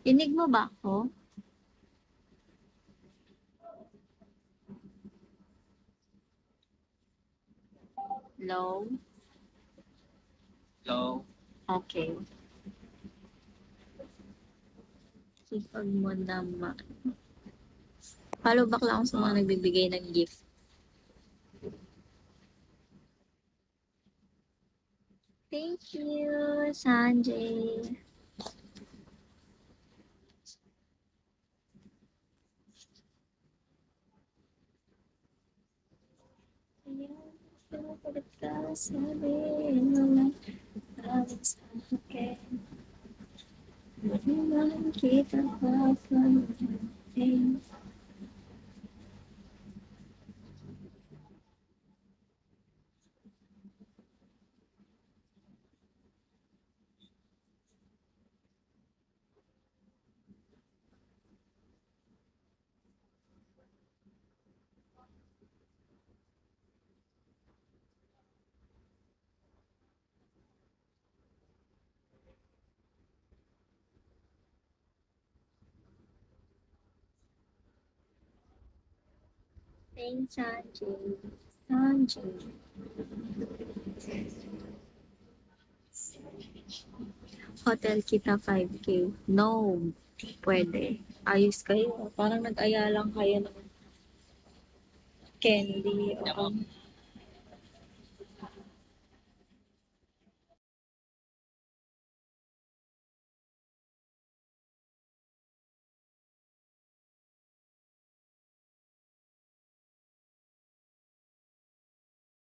Inig mo ba ako? Low? Hello? Okay. Sipag mo naman. Follow back lang ako sa mga nagbibigay ng gift. Thank you, Sanjay. Ayan, pinapalit ka, sabihin mo lang tawag sa akin. Mahimahin kita pa pa natin. Thanks, Sanjay. Sanjay. Hotel kita 5K. No. Pwede. Ayos kayo. Parang nag-aya lang kayo ng candy. O